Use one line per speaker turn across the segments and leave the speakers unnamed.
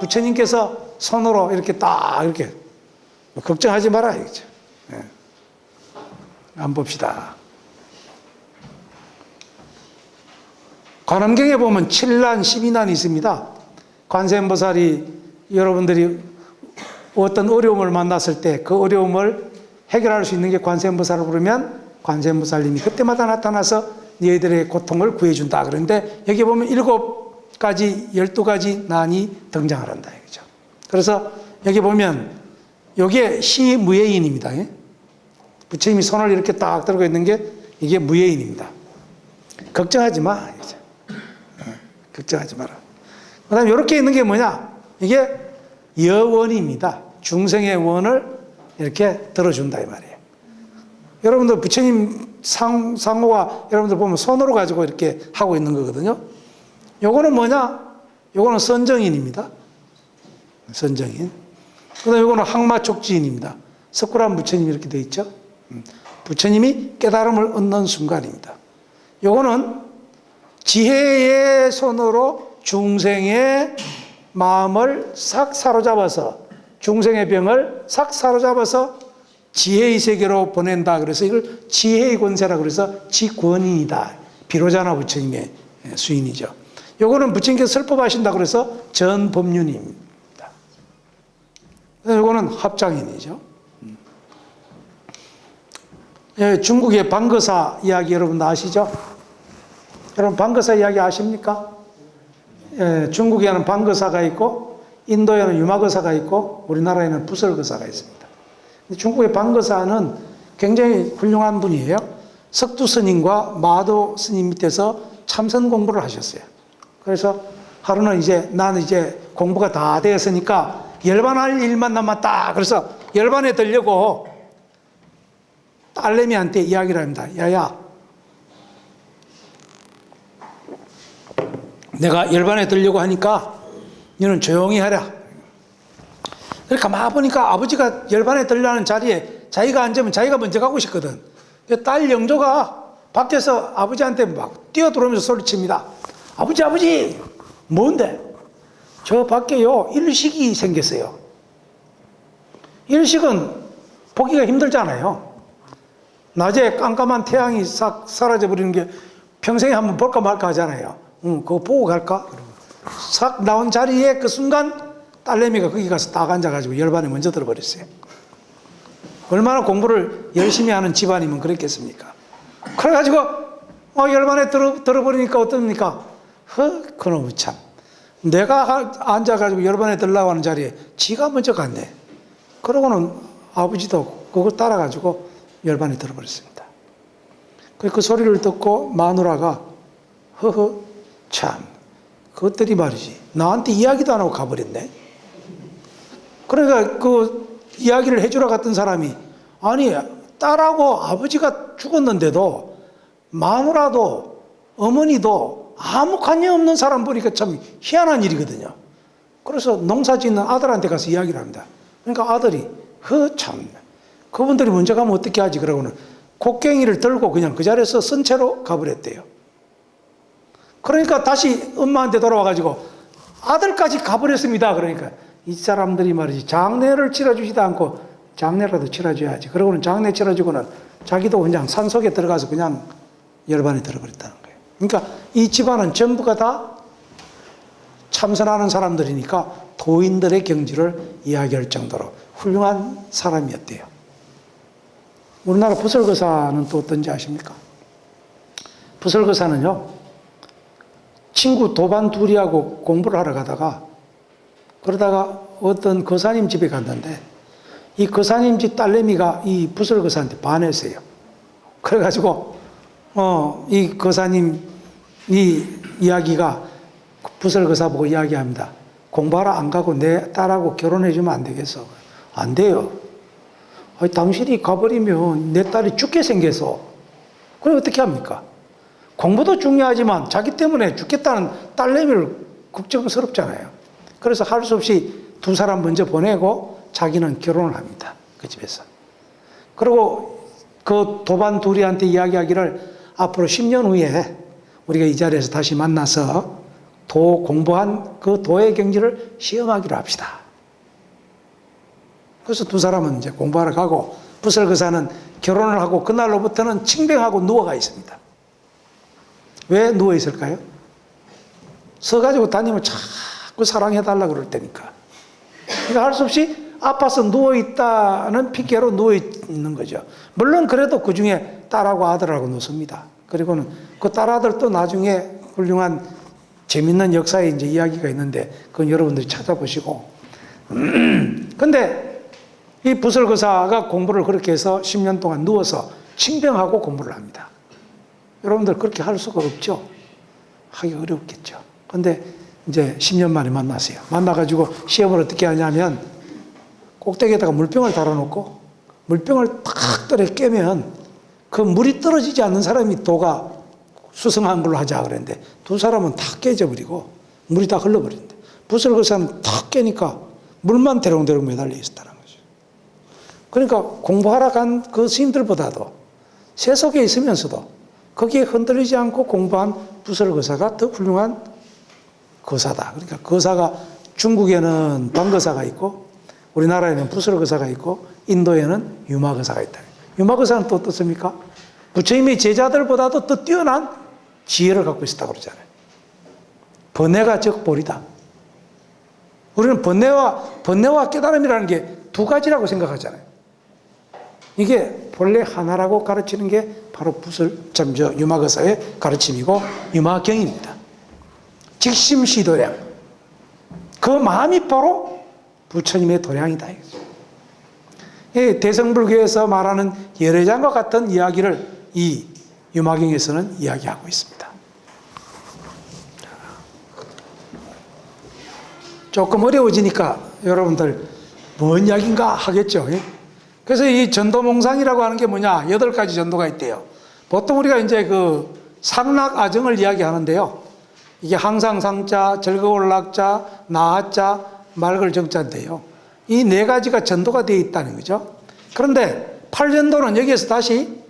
부처님께서 손으로 이렇게 딱 이렇게 걱정하지 마라 이거죠. 예. 한번 봅시다. 관엄경에 보면 7난 12난이 있습니다. 관세음보살이 여러분들이 어떤 어려움을 만났을 때 그 어려움을 해결할 수 있는 게 관세음보살을 부르면 관세음보살님이 그때마다 나타나서 너희들의 고통을 구해준다. 그런데 여기 보면 7가지, 12가지 난이 등장을 한다. 이거죠. 그래서 여기 보면 이게 시무예인입니다. 부처님이 손을 이렇게 딱 들고 있는 게 이게 무예인입니다. 걱정하지 마. 이거죠. 걱정하지 마라. 그 다음에 이렇게 있는 게 뭐냐? 이게 여원입니다. 중생의 원을 이렇게 들어준다 이 말이에요. 여러분들 부처님 상호가 여러분들 보면 손으로 가지고 이렇게 하고 있는 거거든요. 요거는 뭐냐? 요거는 선정인입니다. 선정인. 그 다음에 요거는 항마촉지인입니다. 석굴암 부처님이 이렇게 되어 있죠. 부처님이 깨달음을 얻는 순간입니다. 요거는 지혜의 손으로 중생의 마음을 싹 사로잡아서 중생의 병을 싹 사로잡아서 지혜의 세계로 보낸다. 그래서 이걸 지혜의 권세라 그래서 지권인이다. 비로자나 부처님의 수인이죠. 요거는 부처님께서 설법하신다 그래서 전법륜입니다. 요거는 합장인이죠. 중국의 방거사 이야기 여러분 아시죠? 여러분 방거사 이야기 아십니까? 중국에는 방거사가 있고 인도에는 유마거사가 있고 우리나라에는 부설거사가 있습니다. 중국의 방거사는 굉장히 훌륭한 분이에요. 석두 스님과 마도 스님 밑에서 참선 공부를 하셨어요. 그래서 하루는 이제 나는 이제 공부가 다 되었으니까 열반할 일만 남았다. 그래서 열반에 들려고 딸내미한테 이야기를 합니다. 야야, 내가 열반에 들려고 하니까 너는 조용히 하라. 그러니까 가만히 보니까 아버지가 열반에 들려는 자리에 자기가 앉으면 자기가 먼저 가고 싶거든. 딸 영조가 밖에서 아버지한테 막 뛰어들어오면서 소리칩니다. 아버지, 아버지! 뭔데? 저 밖에요, 일식이 생겼어요. 일식은 보기가 힘들잖아요. 낮에 깜깜한 태양이 싹 사라져버리는 게 평생에 한번 볼까 말까 하잖아요. 그거 보고 갈까? 싹 나온 자리에 그 순간 딸내미가 거기 가서 딱 앉아가지고 열반에 먼저 들어버렸어요. 얼마나 공부를 열심히 하는 집안이면 그랬겠습니까? 그래가지고 열반에 들어버리니까 어떻습니까? 그놈의 참. 내가 앉아가지고 열반에 들라고 하는 자리에 지가 먼저 갔네. 그러고는 아버지도 그걸 따라가지고 열반에 들어버렸습니다. 그 소리를 듣고 마누라가 참 그것들이 말이지 나한테 이야기도 안 하고 가버렸네. 그러니까 그 이야기를 해주러 갔던 사람이 아니 딸하고 아버지가 죽었는데도 마누라도 어머니도 아무 관여 없는 사람 보니까 참 희한한 일이거든요. 그래서 농사 짓는 아들한테 가서 이야기를 합니다. 그러니까 아들이 참 그분들이 먼저 가면 어떻게 하지? 그러고는 곡괭이를 들고 그냥 그 자리에서 쓴 채로 가버렸대요. 그러니까 다시 엄마한테 돌아와가지고 아들까지 가버렸습니다. 그러니까 이 사람들이 말이지 장례를 치러주지도 않고 장례라도 치러줘야지. 그러고는 장례 치러주고는 자기도 그냥 산속에 들어가서 그냥 열반에 들어버렸다는 거예요. 그러니까 이 집안은 전부가 다 참선하는 사람들이니까 도인들의 경지를 이야기할 정도로 훌륭한 사람이었대요. 우리나라 부설거사는 또 어떤지 아십니까? 부설거사는요, 친구 도반 둘이하고 공부를 하러 가다가 그러다가 어떤 거사님 집에 갔는데 이 거사님 집 딸내미가 이 부설거사한테 반했어요. 그래가지고 이 거사님 이 이야기가 부설거사 보고 이야기합니다. 공부하러 안 가고 내 딸하고 결혼해주면 안 되겠어? 안 돼요. 당신이 가버리면 내 딸이 죽게 생겨서. 그럼 어떻게 합니까? 공부도 중요하지만 자기 때문에 죽겠다는 딸내미를 걱정스럽잖아요. 그래서 할 수 없이 두 사람 먼저 보내고 자기는 결혼을 합니다. 그 집에서. 그리고 그 도반 둘이한테 이야기하기를 앞으로 10년 후에 우리가 이 자리에서 다시 만나서 도 공부한 그 도의 경지를 시험하기로 합시다. 그래서 두 사람은 이제 공부하러 가고 부설거사는 결혼을 하고 그날로부터는 칭병하고 누워가 있습니다. 왜 누워 있을까요? 서가지고 다니면 자꾸 사랑해달라고 그럴 테니까. 그러니까 할 수 없이 아파서 누워있다는 핑계로 누워있는 거죠. 물론 그래도 그 중에 딸하고 아들하고 놓습니다. 그리고는 그 딸아들도 나중에 훌륭한 재밌는 역사의 이제 이야기가 있는데 그건 여러분들이 찾아보시고. 근데 이 부설거사가 공부를 그렇게 해서 10년 동안 누워서 칭병하고 공부를 합니다. 여러분들 그렇게 할 수가 없죠. 하기 어렵겠죠. 근데 이제 10년 만에 만났어요. 만나가지고 시험을 어떻게 하냐면 꼭대기에다가 물병을 달아놓고 물병을 탁 떨어 깨면 그 물이 떨어지지 않는 사람이 도가 수성한 걸로 하자 그랬는데 두 사람은 다 깨져버리고 물이 다 흘러버린대. 부설거사는 탁 깨니까 물만 대롱대롱 매달려 있었다는 거죠. 그러니까 공부하러 간 그 스님들보다도 세속에 있으면서도 거기에 흔들리지 않고 공부한 부설거사가 더 훌륭한 거사다. 그러니까 거사가 중국에는 방거사가 있고 우리나라에는 부설거사가 있고 인도에는 유마거사가 있다. 유마거사는 또 어떻습니까? 부처님의 제자들보다도 더 뛰어난 지혜를 갖고 있었다고 그러잖아요. 번뇌가 즉 보리다. 우리는 번뇌와 깨달음이라는 게 두 가지라고 생각하잖아요. 이게 본래 하나라고 가르치는 게 바로 유마거사의 가르침이고 유마경입니다. 직심시도량. 그 마음이 바로 부처님의 도량이다. 이 대성불교에서 말하는 열애장과 같은 이야기를 이 유마경에서는 이야기하고 있습니다. 조금 어려워지니까 여러분들 뭔 이야기인가 하겠죠. 그래서 이 전도몽상이라고 하는 게 뭐냐? 8가지 전도가 있대요. 보통 우리가 이제 그 상락아정을 이야기하는데요. 이게 항상상자, 즐거울 낙자, 나하자, 맑을 정자인데요. 이 4가지가 전도가 되어 있다는 거죠. 그런데 8전도는 여기에서 다시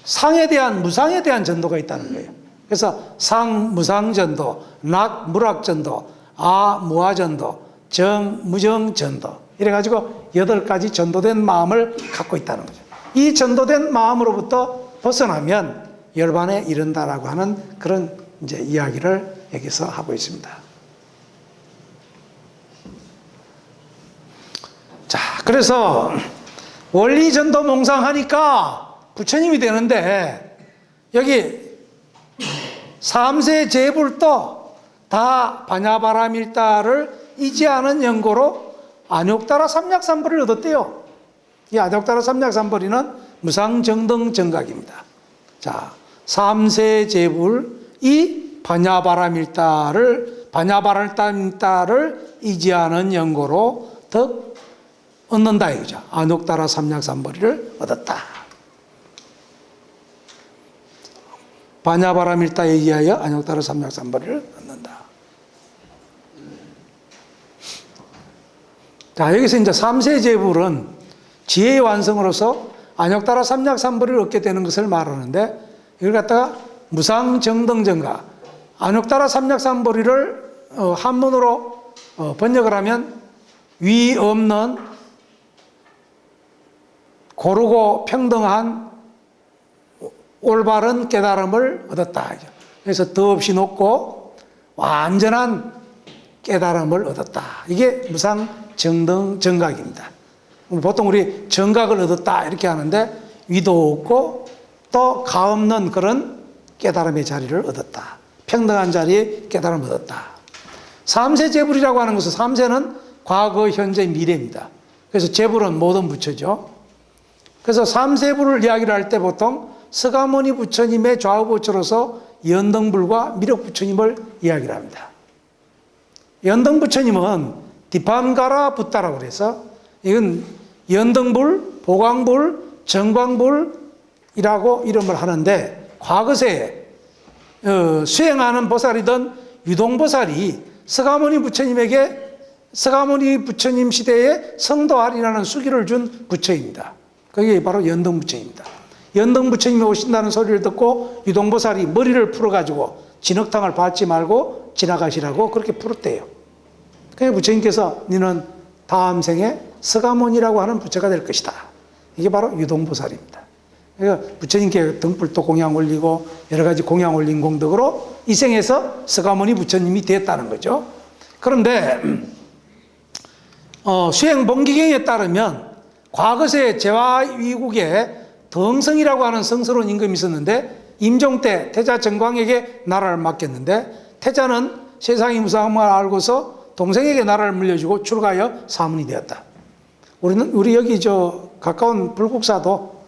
상에 대한, 무상에 대한 전도가 있다는 거예요. 그래서 상, 무상전도, 낙, 무락전도, 아, 무아전도, 정, 무정전도. 이래가지고 8가지 전도된 마음을 갖고 있다는 거죠. 이 전도된 마음으로부터 벗어나면 열반에 이른다라고 하는 그런 이제 이야기를 여기서 하고 있습니다. 자, 그래서 원리전도 몽상하니까 부처님이 되는데 여기 삼세 제불도 다 반야바라밀다를 이지하는 연고로 안욕따라 삼약삼벌을 얻었대요. 이 안욕따라 삼약삼벌이는 무상정등정각입니다. 자, 삼세 제불 이 반야바라밀다를 이지하는 연고로 덕 얻는다 이거죠. 안욕따라 삼약삼벌이를 얻었다. 반야바라밀다에 의하여 안욕따라 삼약삼벌이를 얻는다. 자, 여기서 이제 삼세제불은 지혜의 완성으로서 안욕따라 삼약삼벌이를 얻게 되는 것을 말하는데 이걸 갖다가 무상정등정각, 안욕따라 삼약삼벌이를 한문으로 번역을 하면 위 없는 고르고 평등한 올바른 깨달음을 얻었다. 그래서 더없이 높고 완전한 깨달음을 얻었다. 이게 무상정등정각입니다. 보통 우리 정각을 얻었다 이렇게 하는데 위도 없고 또 가없는 그런 깨달음의 자리를 얻었다. 평등한 자리에 깨달음을 얻었다. 삼세제불이라고 하는 것은 삼세는 과거, 현재, 미래입니다. 그래서 제불은 모든 부처죠. 그래서 삼세불을 이야기를 할 때 보통 서가모니 부처님의 좌우부처로서 연등불과 미륵부처님을 이야기를 합니다. 연등부처님은 디판가라 붓다라고 그래서 이건 연등불, 보광불, 정광불이라고 이름을 하는데 과거세에 수행하는 보살이던 유동보살이 서가모니 부처님 시대에 성도하리라는 수기를 준 부처입니다. 그게 바로 연등부처입니다. 연등부처님이 오신다는 소리를 듣고 유동보살이 머리를 풀어가지고 진흙탕을 밟지 말고 지나가시라고 그렇게 부르대요. 그래서 부처님께서 너는 다음 생에 서가모니라고 하는 부처가 될 것이다. 이게 바로 유동보살입니다. 그러니까 부처님께 등불도 공양 올리고 여러 가지 공양 올린 공덕으로 이 생에서 서가모니 부처님이 됐다는 거죠. 그런데 수행본기경에 따르면 과거세 제화위국에 덩성이라고 하는 성스러운 임금이 있었는데 임종 때 태자 정광에게 나라를 맡겼는데 태자는 세상이 무상한 걸 알고서 동생에게 나라를 물려주고 출가하여 사문이 되었다. 우리 여기 가까운 불국사도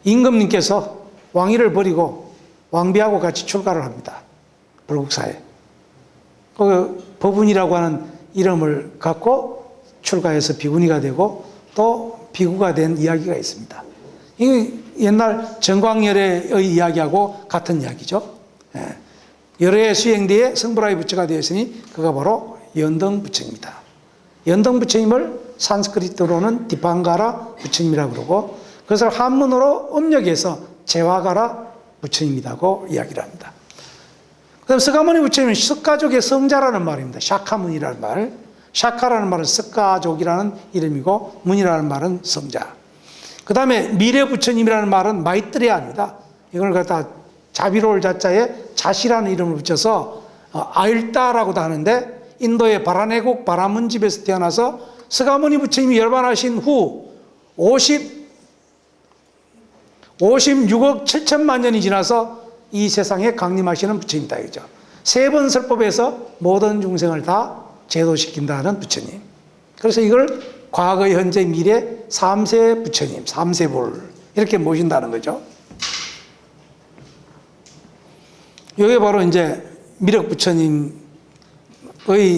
임금님께서 왕위를 버리고 왕비하고 같이 출가를 합니다. 불국사에. 그 법운이라고 하는 이름을 갖고 출가해서 비구니가 되고 또 비구가 된 이야기가 있습니다. 이게 옛날 정광열의 이야기하고 같은 이야기죠. 열애의 수행 뒤에 성불화의 부처가 되었으니 그가 바로 연등 부처입니다. 연등 부처님을 산스크리트로는 디팡가라 부처님이라고 그러고 그것을 한문으로 음력해서 제화가라 부처님이라고 이야기를 합니다. 그다음 서가모니 부처님은 석가족의 성자라는 말입니다. 샤카문이라는 말. 샤카라는 말은 석가족이라는 이름이고 문이라는 말은 성자. 그 다음에 미래 부처님이라는 말은 마이트레아입니다. 이걸 갖다 자비로울 자자에 자시라는 이름을 붙여서 아일다라고도 하는데 인도의 바라네국 바라문 집에서 태어나서 서가모니 부처님이 열반하신 후 56억 7천만 년이 지나서 이 세상에 강림하시는 부처님이다. 이죠. 세 번 설법에서 모든 중생을 다 제도시킨다는 부처님. 그래서 이걸 과거, 현재, 미래 3세 부처님, 3세불 이렇게 모신다는 거죠. 이게 바로 이제 미륵 부처님의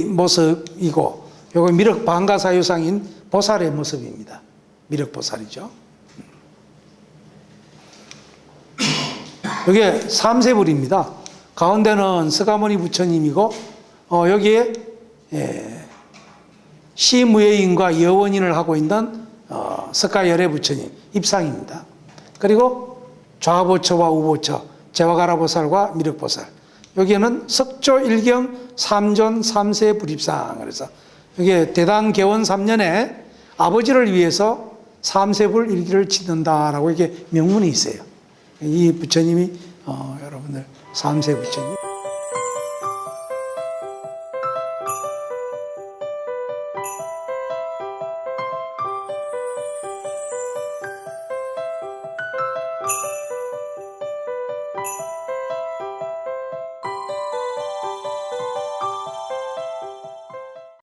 모습이고, 이거 미륵 방가사유상인 보살의 모습입니다. 미륵 보살이죠. 이게 3세불입니다. 가운데는 서가모니 부처님이고, 여기에 시무예인과 여원인을 하고 있는 석가열애 부처님 입상입니다. 그리고 좌보처와 우보처, 제화가라보살과 미륵보살. 여기에는 석조 일경 삼존 삼세 불입상. 그래서 여기에 대단 개원 3년에 아버지를 위해서 삼세불 일기를 치는다라고 이게 명문이 있어요. 이 부처님이 여러분들 삼세 부처님.